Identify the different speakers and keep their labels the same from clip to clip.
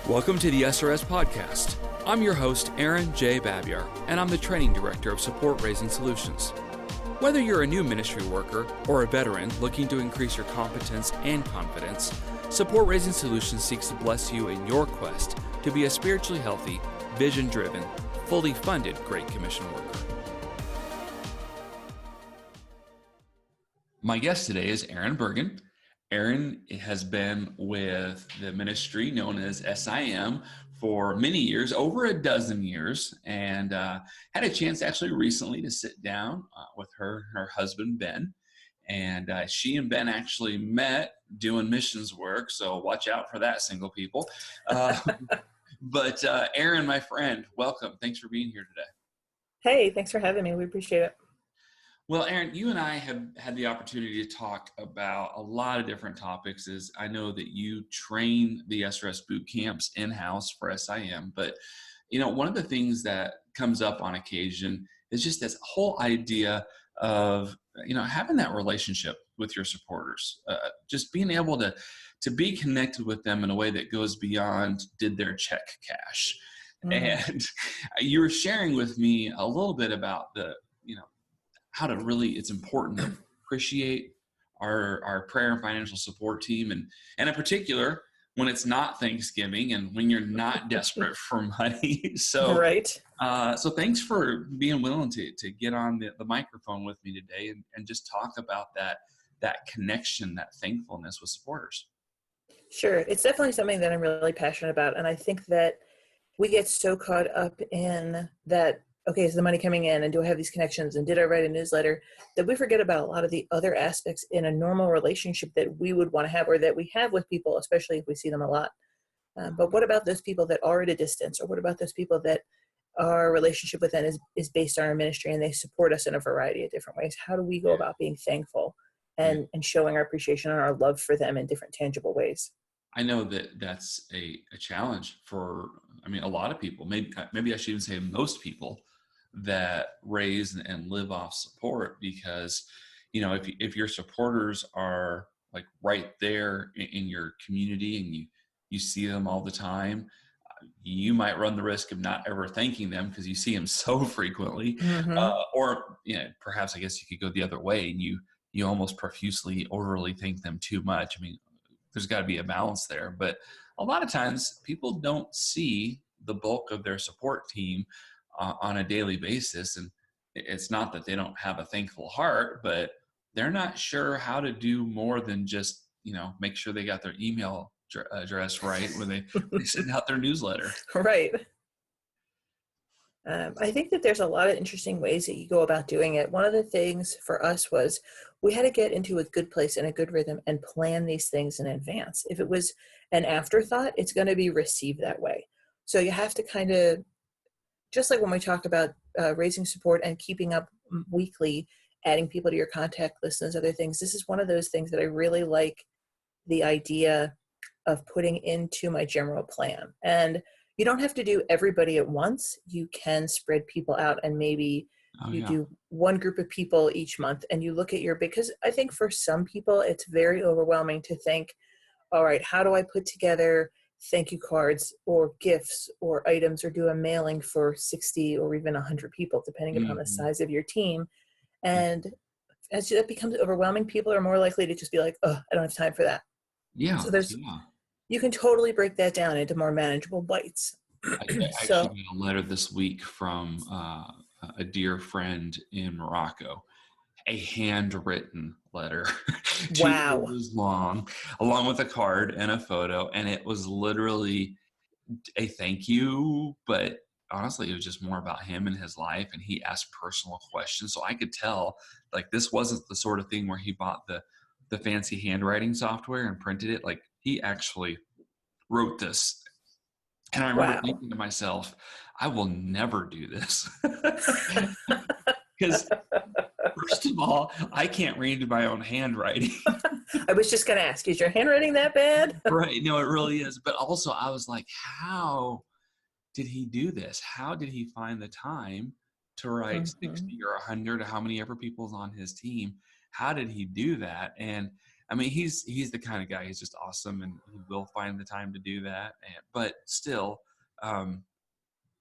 Speaker 1: Welcome to the SRS Podcast. I'm your host, Erin J. Babiar, and I'm the Training Director of Support Raising Solutions. Whether you're a new ministry worker or a veteran looking to increase your competence and confidence, Support Raising Solutions seeks to bless you in your quest to be a spiritually healthy, vision-driven, fully funded Great Commission worker. My guest today is Erin Bergen. Erin has been with the ministry known as SIM for many years, over a dozen years, and had a chance actually recently to sit down with her husband, Ben. And she and Ben actually met doing missions work, so watch out for that, single people. But Erin, my friend, welcome. Thanks for being here today.
Speaker 2: Hey, thanks for having me. We appreciate it.
Speaker 1: Well, Erin, you and I have had the opportunity to talk about a lot of different topics. As I know that you train the SRS boot camps in-house for SIM, but one of the things that comes up on occasion is just this whole idea of having that relationship with your supporters, just being able to be connected with them in a way that goes beyond did their check cash. And you were sharing with me a little bit about how to really, it's important to appreciate our prayer and financial support team. And in particular, when it's not Thanksgiving and when you're not desperate for money. So,
Speaker 2: right.
Speaker 1: So thanks for being willing to get on the microphone with me today and just talk about that connection, that thankfulness with supporters.
Speaker 2: Sure. It's definitely something that I'm really passionate about. And I think that we get so caught up in that, okay, is the money coming in, and do I have these connections, and did I write a newsletter, that we forget about a lot of the other aspects in a normal relationship that we would want to have, or that we have with people, especially if we see them a lot. But what about those people that are at a distance, or what about those people that our relationship with them is based on our ministry and they support us in a variety of different ways? How do we go about being thankful and showing our appreciation and our love for them in different tangible ways?
Speaker 1: I know that that's a challenge for, a lot of people. Maybe I should even say most people that raise and live off support, because if your supporters are like right there in your community and you see them all the time, you might run the risk of not ever thanking them because you see them so frequently. Or perhaps I guess you could go the other way and you almost profusely overly thank them too much. There's got to be a balance there, but a lot of times people don't see the bulk of their support team on a daily basis. And it's not that they don't have a thankful heart, but they're not sure how to do more than just, make sure they got their email address right when they send out their newsletter.
Speaker 2: Right. I think that there's a lot of interesting ways that you go about doing it. One of the things for us was we had to get into a good place and a good rhythm and plan these things in advance. If it was an afterthought, it's going to be received that way. So you have to kind of, just like when we talk about raising support and keeping up weekly, adding people to your contact list and those other things, this is one of those things that I really like the idea of putting into my general plan. And you don't have to do everybody at once. You can spread people out, and maybe do one group of people each month, and you look at because I think for some people it's very overwhelming to think, all right, how do I put together thank you cards or gifts or items, or do a mailing for 60 or even 100 people, depending upon the size of your team. And as that becomes overwhelming, people are more likely to just be like, oh, I don't have time for that.
Speaker 1: Yeah.
Speaker 2: So you can totally break that down into more manageable bites.
Speaker 1: I actually got a letter this week from a dear friend in Morocco, a handwritten letter, 2 pages long, along with a card and a photo. And it was literally a thank you, but honestly, it was just more about him and his life. And he asked personal questions. So I could tell, like, this wasn't the sort of thing where he bought the fancy handwriting software and printed it. Like, he actually wrote this. And I remember thinking to myself, I will never do this. Because first of all, I can't read my own handwriting.
Speaker 2: I was just going to ask, is your handwriting that bad?
Speaker 1: Right. No, it really is. But also I was like, how did he do this? How did he find the time to write 60 or 100 or how many ever people's on his team? How did he do that? And I mean, he's the kind of guy, he's just awesome, and he will find the time to do that. But still, um,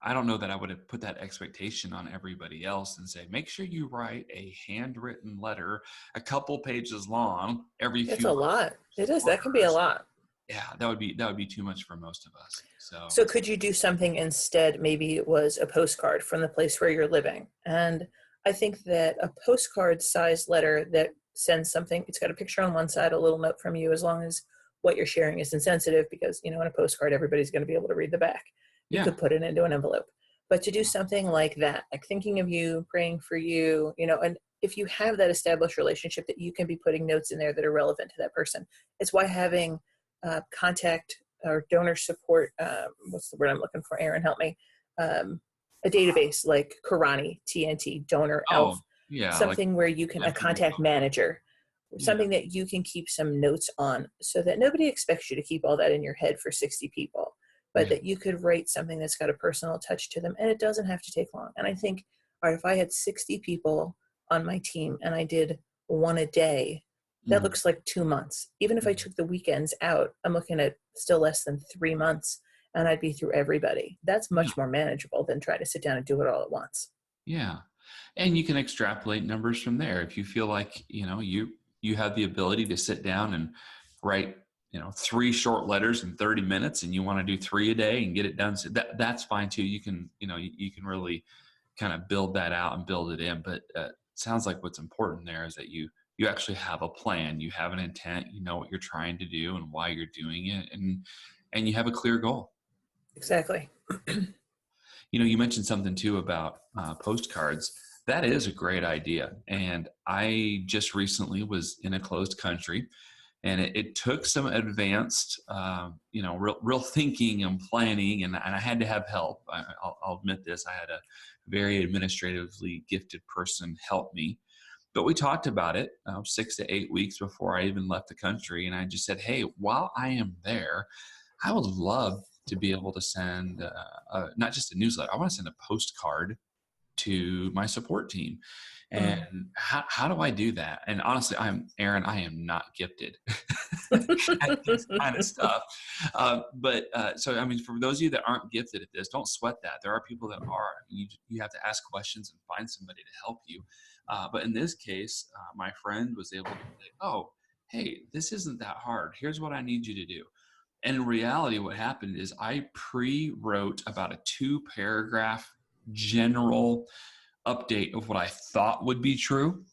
Speaker 1: I don't know that I would have put that expectation on everybody else and say, make sure you write a handwritten letter, a couple pages long, every
Speaker 2: It's
Speaker 1: few
Speaker 2: a
Speaker 1: months
Speaker 2: lot.
Speaker 1: to
Speaker 2: It is. That can be a
Speaker 1: supporters.
Speaker 2: lot.
Speaker 1: Yeah, that would be too much for most of us. So
Speaker 2: So could you do something instead? Maybe it was a postcard from the place where you're living. And I think that a postcard sized letter that sends something, it's got a picture on one side, a little note from you, as long as what you're sharing is insensitive, because, in a postcard, everybody's going to be able to read the back. You
Speaker 1: yeah,
Speaker 2: could put it into an envelope. But to do something like that, like thinking of you, praying for you, and if you have that established relationship that you can be putting notes in there that are relevant to that person, it's why having contact or donor support, what's the word I'm looking for? Erin, help me. Um, a database like Karani, TNT, Donor,
Speaker 1: oh
Speaker 2: Elf,
Speaker 1: yeah, like
Speaker 2: something where you can, a
Speaker 1: every
Speaker 2: contact manager,
Speaker 1: yeah,
Speaker 2: something that you can keep some notes on so that nobody expects you to keep all that in your head for 60 people, but
Speaker 1: yeah,
Speaker 2: that you could write something that's got a personal touch to them, and it doesn't have to take long. And I think, all right, if I had 60 people on my team and I did one a day, that
Speaker 1: mm,
Speaker 2: looks like 2 months. Even if I
Speaker 1: mm,
Speaker 2: took the weekends out, I'm looking at still less than 3 months, and I'd be through everybody. That's
Speaker 1: yeah,
Speaker 2: much more manageable than trying to sit down and do it all at once.
Speaker 1: yeah. And you can extrapolate numbers from there if you feel like you have the ability to sit down and write three short letters in 30 minutes, and you want to do three a day and get it done. So that's fine too. You can you can really kind of build that out and build it in. But sounds like what's important there is that you actually have a plan, you have an intent, you know what you're trying to do and why you're doing it, and you have a clear goal.
Speaker 2: Exactly.
Speaker 1: You mentioned something too about postcards. That is a great idea. And I just recently was in a closed country, and it took some advanced, real thinking and planning, and I had to have help. I'll admit this. I had a very administratively gifted person help me. But we talked about it 6 to 8 weeks before I even left the country. And I just said, hey, while I am there, I would love to be able to send not just a newsletter. I want to send a postcard to my support team. And
Speaker 2: Mm.
Speaker 1: how do I do that? And honestly, Erin, I am not gifted at this kind of stuff. So, I mean, for those of you that aren't gifted at this, don't sweat that. There are people that are. You have to ask questions and find somebody to help you. But in this case, my friend was able to say, oh, hey, this isn't that hard. Here's what I need you to do. And in reality, what happened is I pre-wrote about a 2-paragraph general update of what I thought would be true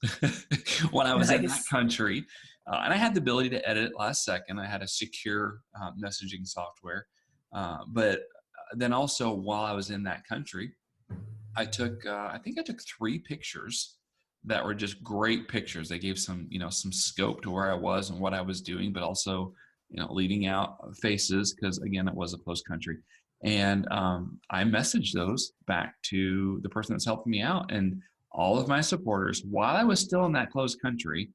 Speaker 1: when I was in that
Speaker 2: Nice.
Speaker 1: country. And I had the ability to edit it last second. I had a secure messaging software. But then also while I was in that country, I think I took 3 pictures that were just great pictures. They gave some scope to where I was and what I was doing, but also, leading out faces, because again, it was a closed country. And I messaged those back to the person that's helping me out. And all of my supporters, while I was still in that closed country,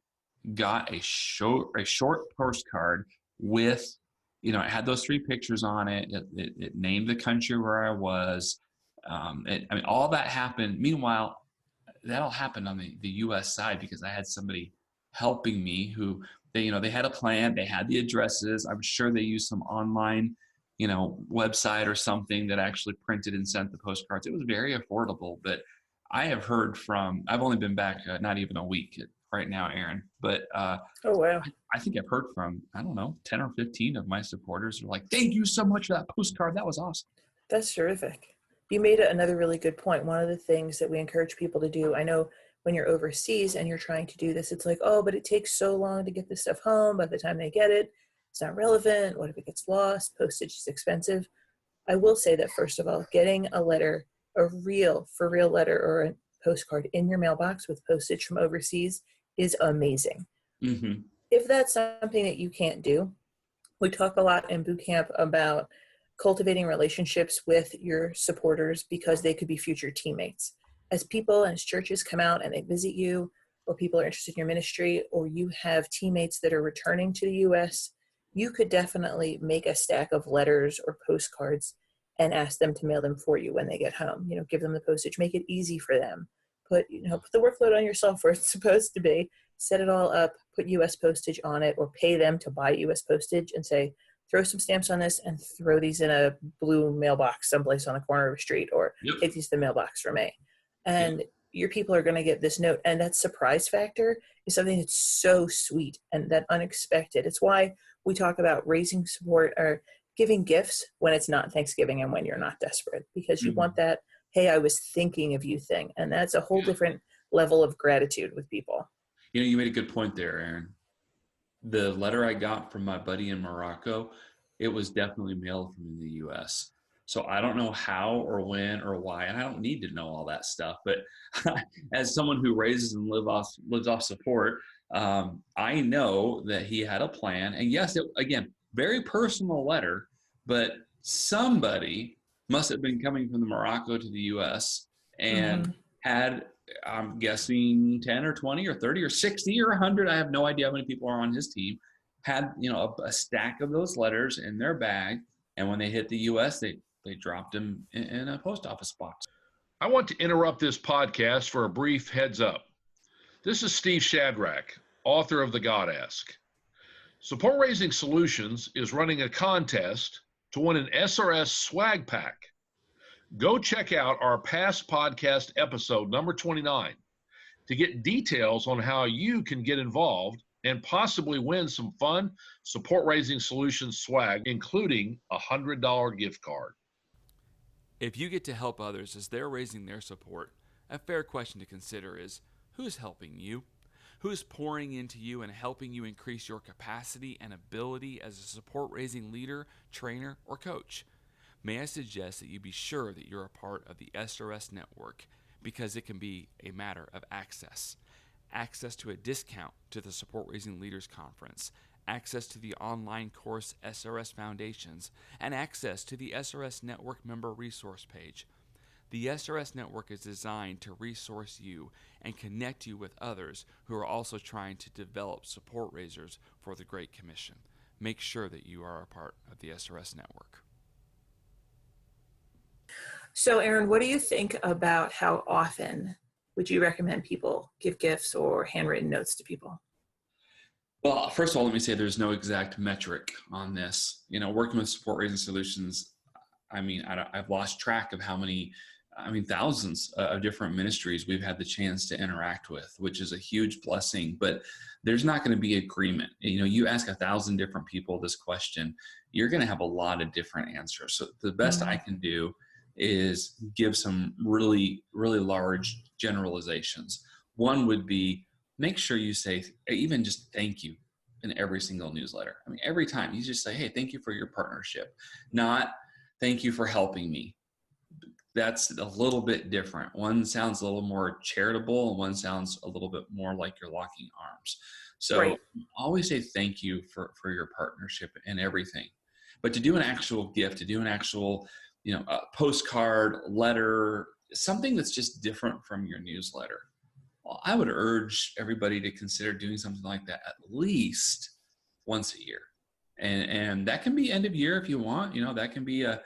Speaker 1: got a short postcard with, it had those 3 pictures on it. It named the country where I was. I mean, all that happened. Meanwhile, that all happened on the U.S. side because I had somebody helping me who they had a plan. They had the addresses. I'm sure they used some online, website or something that actually printed and sent the postcards. It was very affordable, but I've only been back not even a week right now, Erin, but
Speaker 2: Oh, wow.
Speaker 1: I think I've heard from, I don't know, 10 or 15 of my supporters who are like, thank you so much for that postcard. That was awesome.
Speaker 2: That's terrific. You made another really good point. One of the things that we encourage people to do, I know when you're overseas and you're trying to do this, it's like, oh, but it takes so long to get this stuff home. By the time they get it, it's not relevant. What if it gets lost? Postage is expensive. I will say that, first of all, getting a letter, a real, for real letter or a postcard in your mailbox with postage from overseas is amazing.
Speaker 1: Mm-hmm.
Speaker 2: If that's something that you can't do, we talk a lot in boot camp about cultivating relationships with your supporters because they could be future teammates. As people and as churches come out and they visit you, or people are interested in your ministry, or you have teammates that are returning to the US, you could definitely make a stack of letters or postcards and ask them to mail them for you when they get home. Give them the postage, make it easy for them. Put the workload on yourself where it's supposed to be, set it all up, put US postage on it, or pay them to buy US postage and say, throw some stamps on this and throw these in a blue mailbox someplace on the corner of a street, or
Speaker 1: Yep.
Speaker 2: take these to the mailbox for me.
Speaker 1: Yep.
Speaker 2: And your people are going to get this note. And that surprise factor is something that's so sweet and that unexpected. It's why we talk about raising support or giving gifts when it's not Thanksgiving and when you're not desperate, because you want that, hey, I was thinking of you thing. And that's a whole different level of gratitude with people.
Speaker 1: You know, you made a good point there, Erin. The letter I got from my buddy in Morocco, it was definitely mailed from the US. So I don't know how or when or why, and I don't need to know all that stuff. But as someone who raises and lives off support, I know that he had a plan. And yes, again, very personal letter, but somebody must have been coming from the Morocco to the US and had, I'm guessing, 10 or 20 or 30 or 60 or 100. I have no idea how many people are on his team. Had, you know, a stack of those letters in their bag. And when they hit the US, they dropped them in a post office box.
Speaker 3: I want to interrupt this podcast for a brief heads up. This is Steve Shadrack, author of The God Ask. Support Raising Solutions is running a contest to win an SRS swag pack. Go check out our past podcast episode, number 29, to get details on how you can get involved and possibly win some fun Support Raising Solutions swag, including a $100 gift card.
Speaker 4: If you get to help others as they're raising their support, a fair question to consider is, who's helping you? Who's pouring into you and helping you increase your capacity and ability as a support-raising leader, trainer, or coach? May I suggest that you be sure that you're a part of the SRS network, because it can be a matter of access. Access to a discount to the Support Raising Leaders Conference, access to the online course SRS Foundations, and access to the SRS Network member resource page. The SRS Network is designed to resource you and connect you with others who are also trying to develop support raisers for the Great Commission. Make sure that you are a part of the SRS Network.
Speaker 2: So, Erin, what do you think about how often would you recommend people give gifts or handwritten notes to people?
Speaker 1: Well, first of all, let me say there's no exact metric on this. You know, working with Support Raising Solutions, I mean, I've lost track of how many, thousands of different ministries we've had the chance to interact with, which is a huge blessing. But there's not going to be agreement. You know, you ask 1,000 different people this question, you're going to have a lot of different answers. So the best I can do is give some really, really large generalizations. One would be, make sure you say, even just thank you in every single newsletter. I mean, every time you just say, hey, thank you for your partnership, not thank you for helping me. That's a little bit different. One sounds a little more charitable and one sounds a little bit more like you're locking arms. So always say thank you for your partnership and everything. But to do an actual gift, to do an actual, a postcard, letter, something that's just different from your newsletter, well, I would urge everybody to consider doing something like that at least once a year. And that can be end of year if you want. You know, that can be a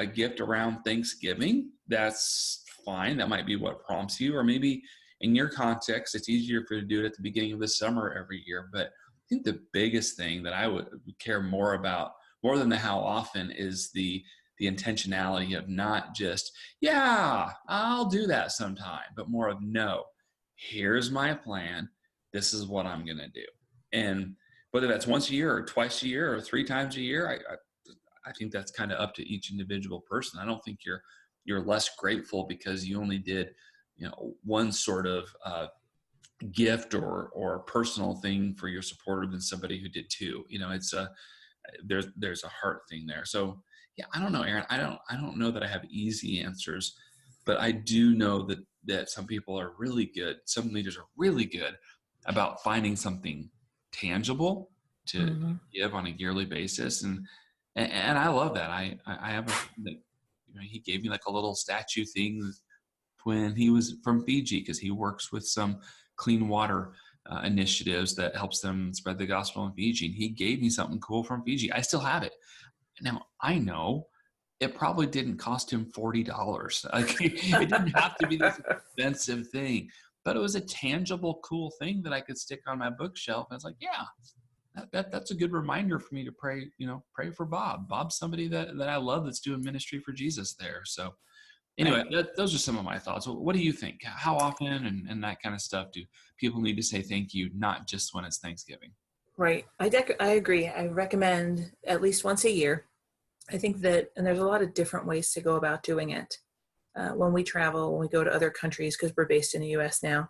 Speaker 1: gift around Thanksgiving. That's fine. That might be what prompts you. Or maybe in your context, it's easier for you to do it at the beginning of the summer every year. But I think the biggest thing that I would care more about, more than the how often, is the intentionality of not just, yeah, I'll do that sometime, but more of, no, here's my plan. This is what I'm going to do. And whether that's once a year or twice a year or 3 times a year, I think that's kind of up to each individual person. I don't think you're less grateful because you only did, one sort of gift or personal thing for your supporter than somebody who did 2. It's there's a heart thing there. So yeah, I don't know, Erin. I don't know that I have easy answers, but I do know that some people are really good. Some leaders are really good about finding something tangible to give on a yearly basis. And I love that. I have a friend that, he gave me like a little statue thing when he was from Fiji, because he works with some clean water initiatives that helps them spread the gospel in Fiji. And he gave me something cool from Fiji. I still have it. Now, I know it probably didn't cost him $40. Like, it didn't have to be this expensive thing, but it was a tangible, cool thing that I could stick on my bookshelf. I was like, yeah, that's a good reminder for me to pray, pray for Bob. Bob's somebody that I love that's doing ministry for Jesus there. So anyway,
Speaker 2: Right.
Speaker 1: those are some of my thoughts. What do you think? How often and that kind of stuff do people need to say thank you, not just when it's Thanksgiving?
Speaker 2: Right. I agree. I recommend at least once a year. I think that, and there's a lot of different ways to go about doing it. When we travel, when we go to other countries, because we're based in the U.S. now,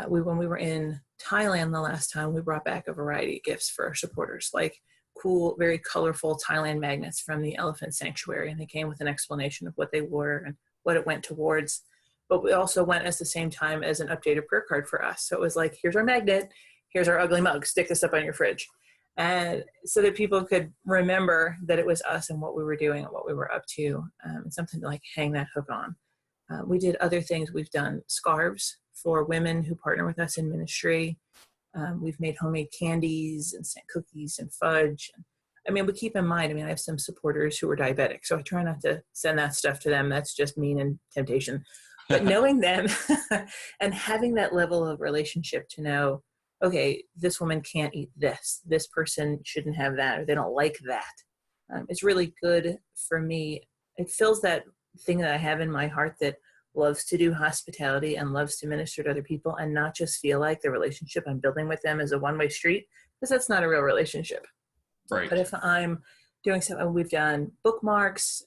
Speaker 2: when we were in Thailand the last time, we brought back a variety of gifts for our supporters, like cool, very colorful Thailand magnets from the elephant sanctuary. And they came with an explanation of what they were and what it went towards. But we also went at the same time as an updated prayer card for us. So it was like, here's our magnet, here's our ugly mug, stick this up on your fridge. And so that people could remember that it was us and what we were doing and what we were up to, and something to like hang that hook on. We did other things. We've done scarves for women who partner with us in ministry. We've made homemade candies and sent cookies and fudge. I mean, we keep in mind, I have some supporters who are diabetic, so I try not to send that stuff to them. That's just mean and temptation. But knowing them and having that level of relationship to know, okay, this woman can't eat this. This person shouldn't have that, or they don't like that. It's really good for me. It fills that thing that I have in my heart that loves to do hospitality and loves to minister to other people and not just feel like the relationship I'm building with them is a one-way street, because that's not a real relationship.
Speaker 1: Right.
Speaker 2: But if I'm doing something, we've done bookmarks,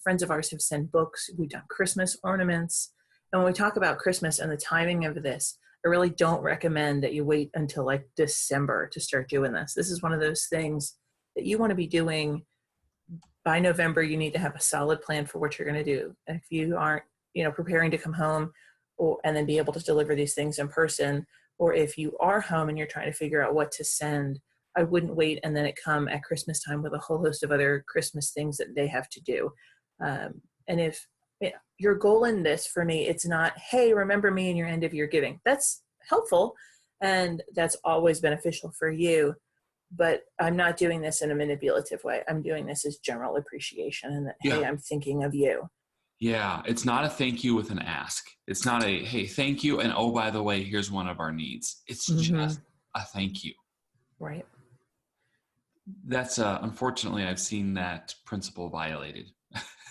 Speaker 2: friends of ours have sent books, we've done Christmas ornaments. And when we talk about Christmas and the timing of this, I really don't recommend that you wait until like December to start doing this. This is one of those things that you want to be doing by November. You need to have a solid plan for what you're going to do. And if you aren't, preparing to come home and then be able to deliver these things in person, or if you are home and you're trying to figure out what to send, I wouldn't wait and then it come at Christmas time with a whole host of other Christmas things that they have to do. And if your goal in this, for me, it's not, hey, remember me in your end of year giving. That's helpful and that's always beneficial for you. But I'm not doing this in a manipulative way. I'm doing this as general appreciation and that, hey, I'm thinking of you.
Speaker 1: Yeah, it's not a thank you with an ask. It's not a, hey, thank you, and oh, by the way, here's one of our needs. It's just a thank you.
Speaker 2: Right.
Speaker 1: That's, unfortunately, I've seen that principle violated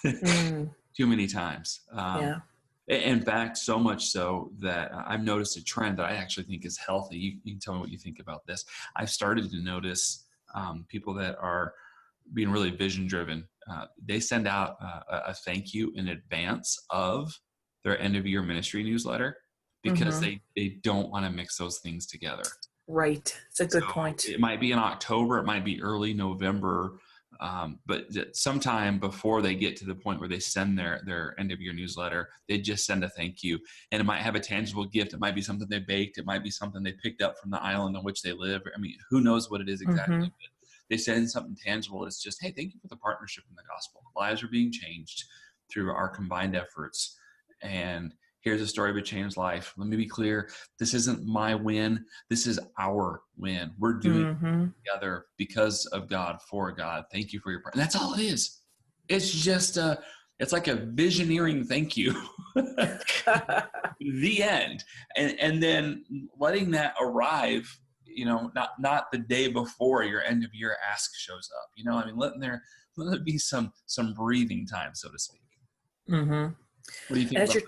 Speaker 1: too many times.
Speaker 2: Yeah.
Speaker 1: In fact, so much so that I've noticed a trend that I actually think is healthy. You can tell me what you think about this. I've started to notice people that are being really vision driven. They send out a thank you in advance of their end of year ministry newsletter because they don't want to mix those things together.
Speaker 2: Right. It's a good point.
Speaker 1: It might be in October, it might be early November, but sometime before they get to the point where they send their end of year newsletter, they just send a thank you. And it might have a tangible gift. It might be something they baked. It might be something they picked up from the island on which they live. I mean, who knows what it is exactly. But they send something tangible. It's just, hey, thank you for the partnership in the gospel. Lives are being changed through our combined efforts. And here's a story of a changed life. Let me be clear. This isn't my win. This is our win. We're doing it together because of God, for God. Thank you for your part. And that's all it is. It's just it's like a visioneering thank you. The end. And then letting that arrive, not the day before your end of year ask shows up. Let there be some breathing time, so to speak. What do you think about that?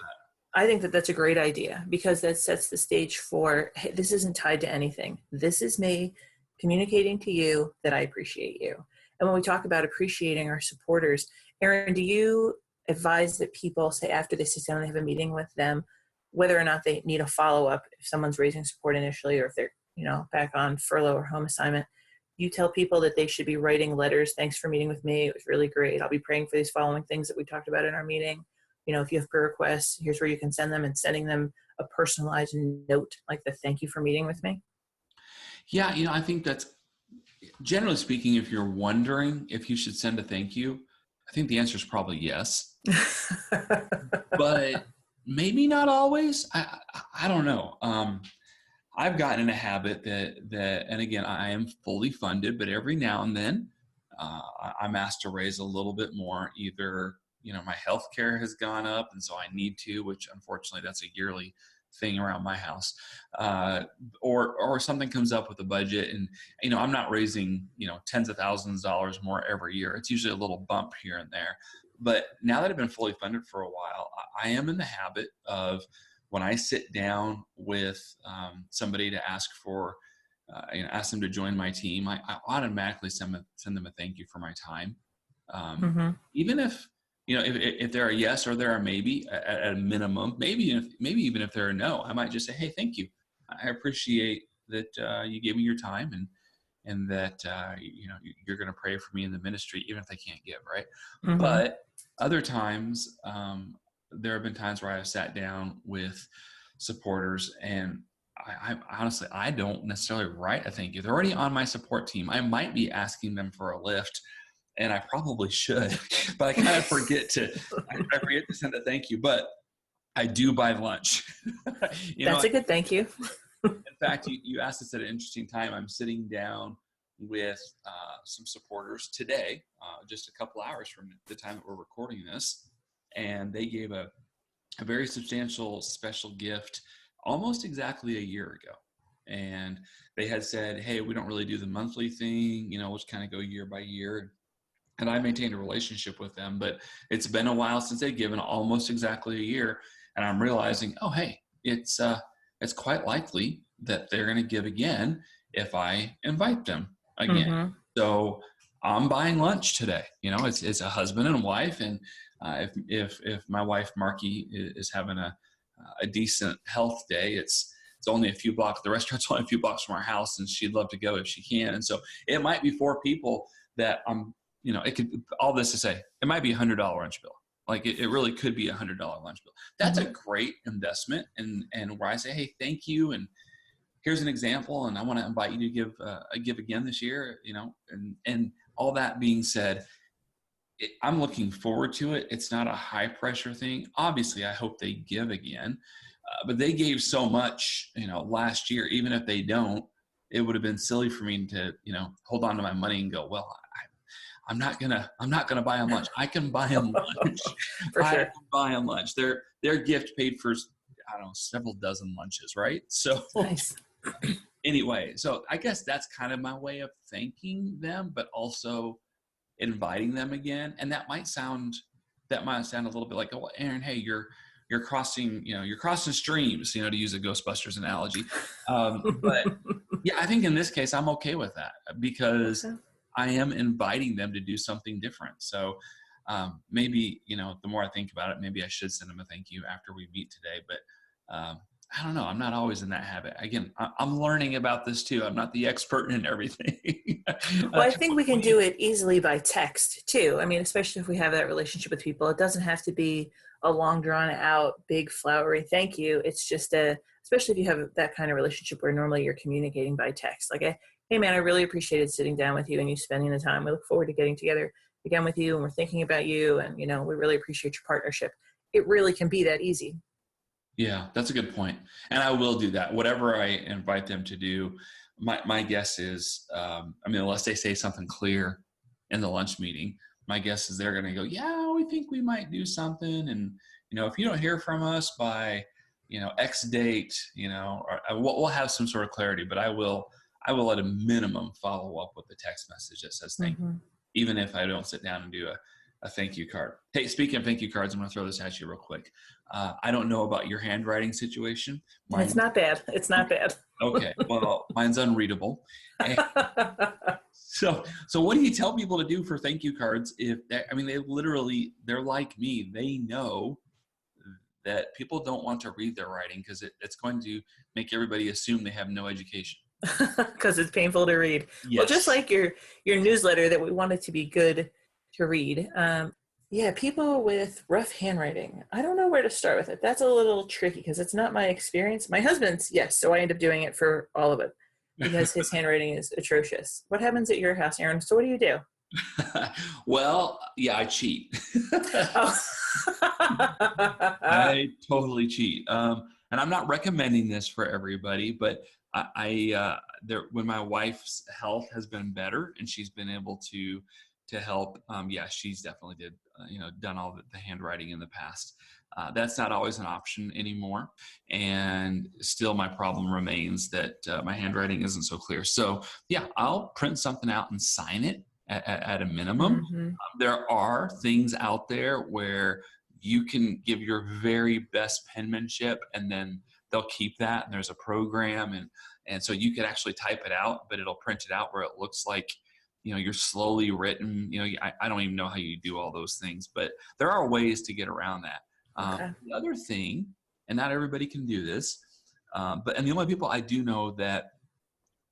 Speaker 2: I think that that's a great idea because that sets the stage for, hey, this isn't tied to anything. This is me communicating to you that I appreciate you. And when we talk about appreciating our supporters, Erin, do you advise that people say after they sit down and have a meeting with them, whether or not they need a follow-up, if someone's raising support initially or if they're back on furlough or home assignment, you tell people that they should be writing letters. Thanks for meeting with me. It was really great. I'll be praying for these following things that we talked about in our meeting. If you have prayer requests, here's where you can send them, and sending them a personalized note like the thank you for meeting with me.
Speaker 1: Yeah. I think that's, generally speaking, if you're wondering if you should send a thank you, I think the answer is probably yes, but maybe not always. I don't know. I've gotten in a habit that, and again, I am fully funded, but every now and then I'm asked to raise a little bit more. Either, my healthcare has gone up and so I need to, which unfortunately that's a yearly thing around my house, or something comes up with a budget, and I'm not raising tens of thousands of dollars more every year. It's usually a little bump here and there. But now that I've been fully funded for a while, I am in the habit of, when I sit down with somebody to ask for, ask them to join my team, I automatically send them a thank you for my time. Even if if they're a yes or they're a maybe, at a minimum, maybe even if they're a no, I might just say, hey, thank you. I appreciate that you gave me your time, and that you're going to pray for me in the ministry, even if they can't give, right? But other times, there have been times where I have sat down with supporters, and I honestly, I don't necessarily write a thank you. They're already on my support team. I might be asking them for a lift, and I probably should, but I kind of forget to send a thank you. But I do buy lunch.
Speaker 2: That's a good thank you.
Speaker 1: In fact, you asked us at an interesting time. I'm sitting down with some supporters today, just a couple hours from the time that we're recording this, and they gave a very substantial special gift almost exactly a year ago. And they had said, hey, we don't really do the monthly thing, we'll just kind of go year by year. And I maintained a relationship with them, but it's been a while since they've given, almost exactly a year. And I'm realizing, oh, hey, it's quite likely that they're going to give again if I invite them again. So I'm buying lunch today. It's a husband and wife. And if my wife, Marky, is having a decent health day, it's only a few blocks. The restaurant's only a few blocks from our house, and she'd love to go if she can. And so it might be 4 people that it could, all this to say, it might be $100 lunch bill. Like it really could be $100 lunch bill. That's a great investment. And where I say, hey, thank you. And here's an example. And I want to invite you to give again this year, and all that being said, I'm looking forward to it. It's not a high pressure thing. Obviously I hope they give again, but they gave so much, last year. Even if they don't, it would have been silly for me to, hold on to my money and go, well, I'm not gonna buy them lunch. I can buy them lunch.
Speaker 2: For
Speaker 1: I
Speaker 2: sure.
Speaker 1: can buy them lunch. Their gift paid for, I don't know, several dozen lunches, right? So
Speaker 2: Nice.
Speaker 1: Anyway, so I guess that's kind of my way of thanking them, but also inviting them again. And that might sound a little bit like, oh, Erin, hey, you're crossing streams, to use a Ghostbusters analogy. But yeah, I think in this case, I'm okay with that, because I am inviting them to do something different. So maybe, the more I think about it, maybe I should send them a thank you after we meet today. But I don't know. I'm not always in that habit. Again, I'm learning about this too. I'm not the expert in everything.
Speaker 2: Well, I think we can do it easily by text too. I mean, especially if we have that relationship with people, it doesn't have to be a long drawn out, big flowery thank you. It's just especially if you have that kind of relationship where normally you're communicating by text, like, hey man, I really appreciated sitting down with you and you spending the time. We look forward to getting together again with you, and we're thinking about you, and we really appreciate your partnership. It really can be that easy.
Speaker 1: Yeah, that's a good point. And I will do that. Whatever I invite them to do, my guess is, unless they say something clear in the lunch meeting, my guess is they're going to go, yeah, we think we might do something. And, if you don't hear from us by, X date, we'll have some sort of clarity, but I will at a minimum follow up with a text message that says thank you, even if I don't sit down and do a thank you card. Hey, speaking of thank you cards, I'm going to throw this at you real quick. I don't know about your handwriting situation.
Speaker 2: It's not bad. It's not bad.
Speaker 1: Okay. Well, mine's unreadable. And so what do you tell people to do for thank you cards? They're like me. They know that people don't want to read their writing because it's going to make everybody assume they have no education.
Speaker 2: Because it's painful to read.
Speaker 1: Yes.
Speaker 2: Well, just like your newsletter that we want it to be good to read. Yeah, people with rough handwriting. I don't know where to start with it. That's a little tricky because it's not my experience. My husband's, yes, so I end up doing it for all of it because his handwriting is atrocious. What happens at your house, Erin? So what do you do?
Speaker 1: Well, yeah, I cheat.
Speaker 2: Oh.
Speaker 1: I totally cheat. And I'm not recommending this for everybody, but when my wife's health has been better and she's been able to to help. Yeah, she's definitely done all the handwriting in the past. That's not always an option anymore. And still my problem remains that my handwriting isn't so clear. So yeah, I'll print something out and sign it at a minimum.
Speaker 2: Mm-hmm.
Speaker 1: There are things out there where you can give your very best penmanship and then they'll keep that, and there's a program, and so you could actually type it out, but it'll print it out where it looks like you're slowly written. I don't even know how you do all those things, but there are ways to get around that.
Speaker 2: Okay.
Speaker 1: The other thing, and not everybody can do this, and the only people I do know that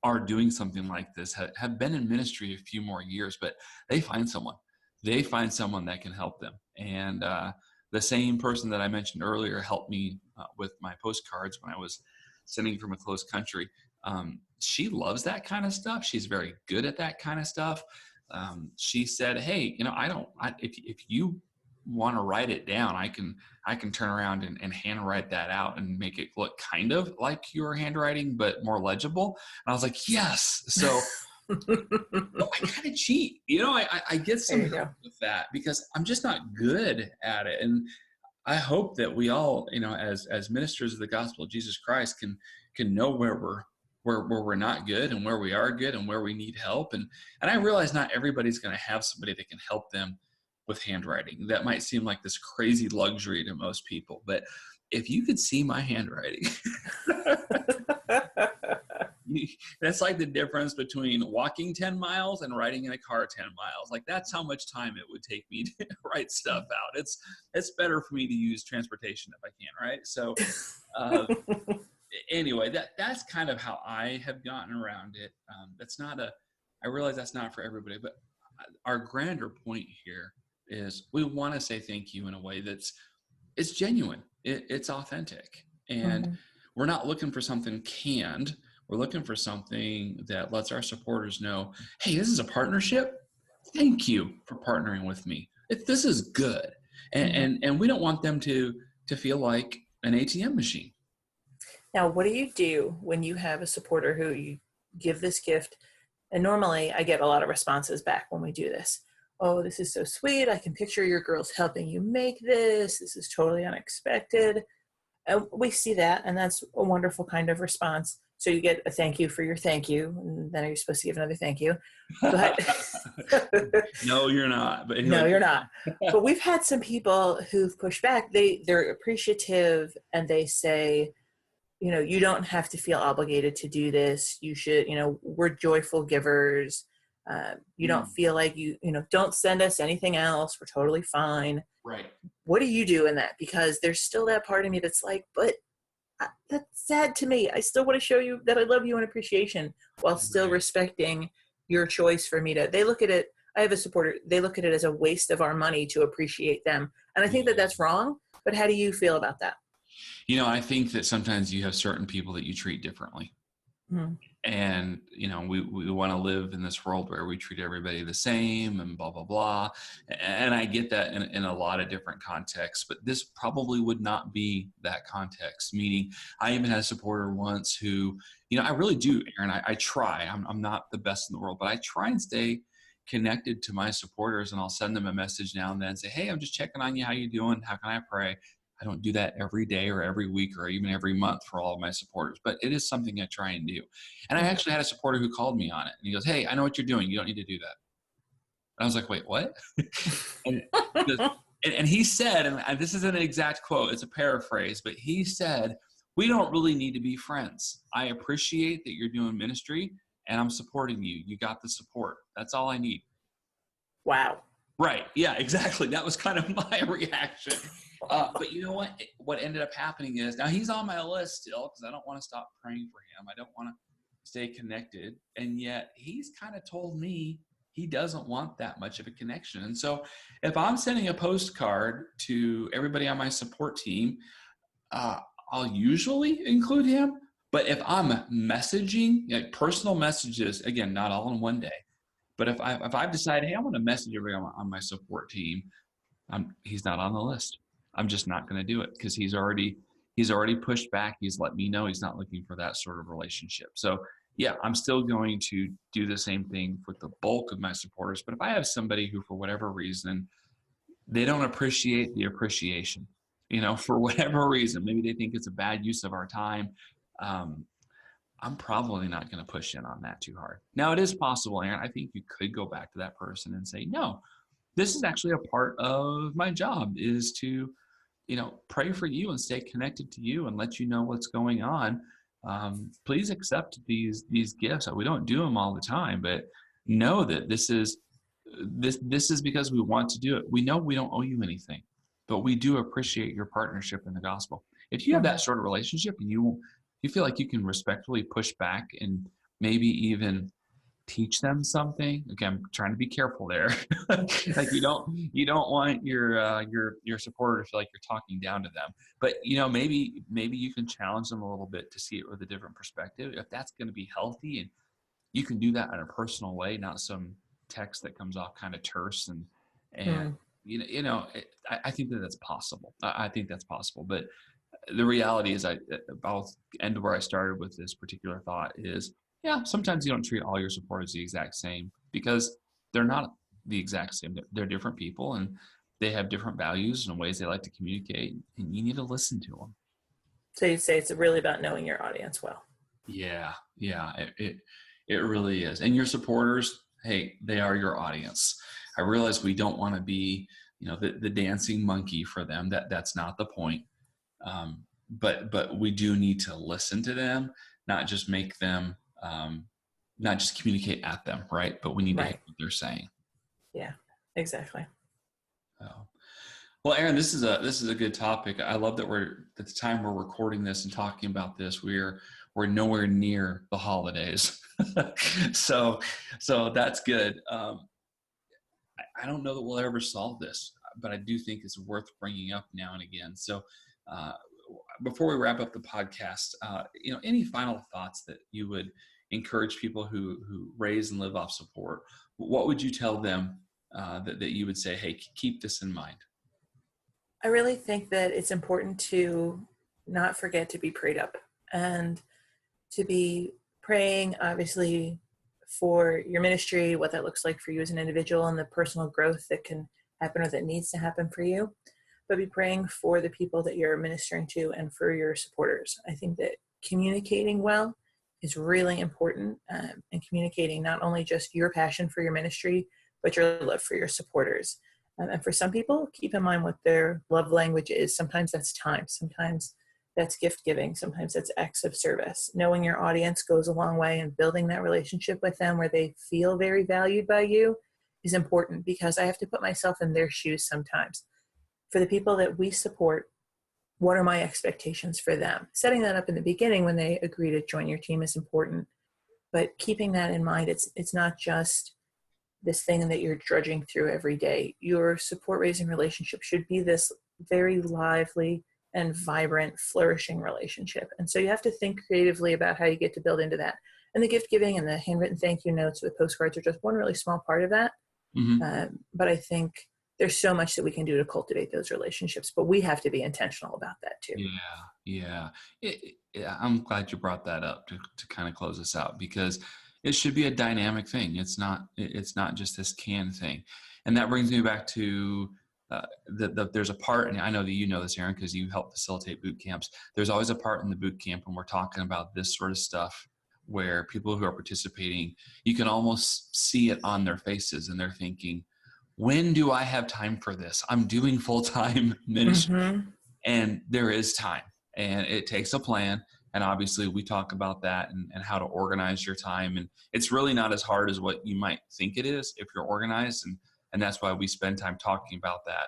Speaker 1: are doing something like this have been in ministry a few more years, but they find someone that can help them. And the same person that I mentioned earlier helped me with my postcards when I was sending from a close country. She loves that kind of stuff. She's very good at that kind of stuff. She said, "Hey, if you want to write it down, I can turn around and handwrite that out and make it look kind of like your handwriting, but more legible." And I was like, yes. So well, I kind of cheat, I get some help with that because I'm just not good at it. And I hope that we all, as ministers of the gospel of Jesus Christ can know where we're not good and where we are good and where we need help. And I realize not everybody's going to have somebody that can help them with handwriting. That might seem like this crazy luxury to most people, but if you could see my handwriting, that's like the difference between walking 10 miles and riding in a car 10 miles. Like that's how much time it would take me to write stuff out. It's better for me to use transportation if I can, right? So anyway, that's kind of how I have gotten around it. I realize that's not for everybody, but our grander point here is we want to say thank you in a way it's genuine. It's authentic. And we're not looking for something canned. We're looking for something that lets our supporters know, hey, this is a partnership. Thank you for partnering with me. This is good. And we don't want them to feel like an ATM machine.
Speaker 2: Now, what do you do when you have a supporter who you give this gift? And normally I get a lot of responses back when we do this. Oh, this is so sweet. I can picture your girls helping you make this. This is totally unexpected. And we see that, and that's a wonderful kind of response. So you get a thank you for your thank you, and then are you supposed to give another thank you? But
Speaker 1: No, you're not. But
Speaker 2: no, you're not. But we've had some people who've pushed back. They're appreciative, and they say, you don't have to feel obligated to do this. You should, we're joyful givers. You don't feel like don't send us anything else. We're totally fine.
Speaker 1: Right.
Speaker 2: What do you do in that? Because there's still that part of me that's like, but that's sad to me. I still want to show you that I love you and appreciation while still respecting your choice for me to, they look at it, I have a supporter, they look at it as a waste of our money to appreciate them. And I think that that's wrong, but how do you feel about that?
Speaker 1: I think that sometimes you have certain people that you treat differently. And, we want to live in this world where we treat everybody the same and blah, blah, blah. And I get that in a lot of different contexts, but this probably would not be that context. Meaning I even had a supporter once who, I really do, Erin, I try, I'm not the best in the world, but I try and stay connected to my supporters, and I'll send them a message now and then and say, hey, I'm just checking on you. How you doing? How can I pray? I don't do that every day or every week or even every month for all of my supporters, but it is something I try and do. And I actually had a supporter who called me on it, and he goes, hey, I know what you're doing. You don't need to do that. And I was like, wait, what? and he said, and this isn't an exact quote, it's a paraphrase, but he said, we don't really need to be friends. I appreciate that you're doing ministry and I'm supporting you. You got the support. That's all I need.
Speaker 2: Wow.
Speaker 1: Right. Yeah, exactly. That was kind of my reaction. But you know what? What ended up happening is now he's on my list still because I don't want to stop praying for him. I don't want to stay connected. And yet he's kind of told me he doesn't want that much of a connection. And so if I'm sending a postcard to everybody on my support team, I'll usually include him. But if I'm messaging, like personal messages, again, not all in one day, but if I've decided, hey, I want to message everybody on my support team, he's not on the list. I'm just not going to do it because he's already pushed back. He's let me know he's not looking for that sort of relationship. So yeah, I'm still going to do the same thing with the bulk of my supporters. But if I have somebody who, for whatever reason, they don't appreciate the appreciation, for whatever reason, maybe they think it's a bad use of our time. Um, I'm probably not going to push in on that too hard. Now, it is possible, Aaron. I think you could go back to that person and say, no, this is actually a part of my job, is to, pray for you and stay connected to you and let you know what's going on. Please accept these gifts. We don't do them all the time, but know that this is because we want to do it. We know we don't owe you anything, but we do appreciate your partnership in the gospel. If you have that sort of relationship and you feel like you can respectfully push back and maybe even teach them something. Again, I'm trying to be careful there. Like you don't want your supporter to feel like you're talking down to them. But maybe you can challenge them a little bit to see it with a different perspective. If that's going to be healthy, and you can do that in a personal way, not some text that comes off kind of terse and I think that's possible. I think that's possible. But the reality is, I'll end where I started with this particular thought is, yeah, sometimes you don't treat all your supporters the exact same because they're not the exact same. They're different people and they have different values and ways they like to communicate, and you need to listen to them.
Speaker 2: So you'd say it's really about knowing your audience well.
Speaker 1: Yeah, it really is. And your supporters, hey, they are your audience. I realize we don't want to be, the dancing monkey for them. That's not the point. But we do need to listen to them, not just make them, not just communicate at them, right? But we need to hear what they're saying.
Speaker 2: Yeah, exactly.
Speaker 1: Oh. Well, Erin, this is a good topic. I love that we're at the time we're recording this and talking about this. We're nowhere near the holidays, so that's good. I don't know that we'll ever solve this, but I do think it's worth bringing up now and again. So before we wrap up the podcast, any final thoughts that you would encourage people who raise and live off support? What would you tell them that you would say, hey, keep this in mind?
Speaker 2: I really think that it's important to not forget to be prayed up and to be praying, obviously, for your ministry, what that looks like for you as an individual and the personal growth that can happen or that needs to happen for you, but be praying for the people that you're ministering to and for your supporters. I think that communicating well is really important, and communicating not only just your passion for your ministry, but your love for your supporters. And for some people, keep in mind what their love language is. Sometimes that's time. Sometimes that's gift giving. Sometimes that's acts of service. Knowing your audience goes a long way, and building that relationship with them where they feel very valued by you is important, because I have to put myself in their shoes sometimes. For the people that we support, what are my expectations for them? Setting that up in the beginning when they agree to join your team is important, but keeping that in mind, it's not just this thing that you're drudging through every day. Your support raising relationship should be this very lively and vibrant, flourishing relationship. And so you have to think creatively about how you get to build into that. And the gift giving and the handwritten thank you notes with postcards are just one really small part of that. Mm-hmm. But I think there's so much that we can do to cultivate those relationships, but we have to be intentional about that too.
Speaker 1: Yeah. I'm glad you brought that up to kind of close this out, because it should be a dynamic thing. It's not just this canned thing. And that brings me back to there's a part, and I know that you know this, Erin, because you help facilitate boot camps. There's always a part in the boot camp when we're talking about this sort of stuff where people who are participating, you can almost see it on their faces, and they're thinking, when do I have time for this? I'm doing full-time ministry. Mm-hmm. And there is time, and it takes a plan. And obviously we talk about that and how to organize your time. And it's really not as hard as what you might think it is if you're organized. And that's why we spend time talking about that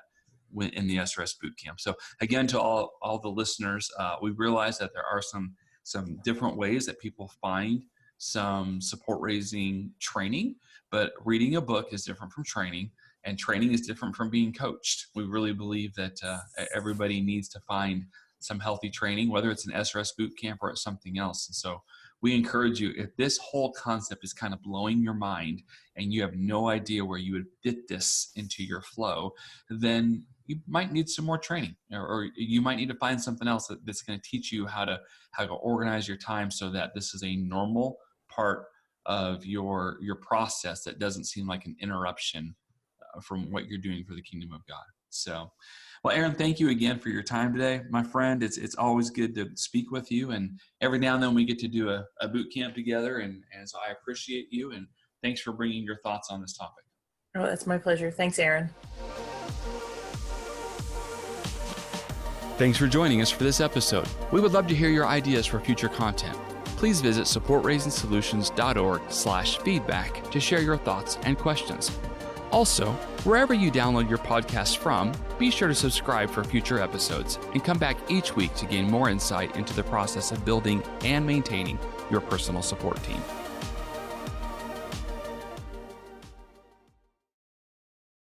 Speaker 1: in the SRS Bootcamp. So again, to all the listeners, we realize that there are some different ways that people find some support raising training, but reading a book is different from training, and training is different from being coached. We really believe that everybody needs to find some healthy training, whether it's an SRS boot camp or it's something else. And so we encourage you, if this whole concept is kind of blowing your mind and you have no idea where you would fit this into your flow, then you might need some more training, or you might need to find something else that's going to teach you how to organize your time so that this is a normal part of your process that doesn't seem like an interruption from what you're doing for the kingdom of God. So, well, Erin, thank you again for your time today, my friend. It's always good to speak with you, and every now and then we get to do a boot camp together, and so I appreciate you, and thanks for bringing your thoughts on this topic.
Speaker 2: Oh, that's my pleasure. Thanks, Erin.
Speaker 4: Thanks for joining us for this episode. We would love to hear your ideas for future content. Please visit supportraisengsolutions.org/feedback to share your thoughts and questions. Also, wherever you download your podcast from, be sure to subscribe for future episodes and come back each week to gain more insight into the process of building and maintaining your personal support team.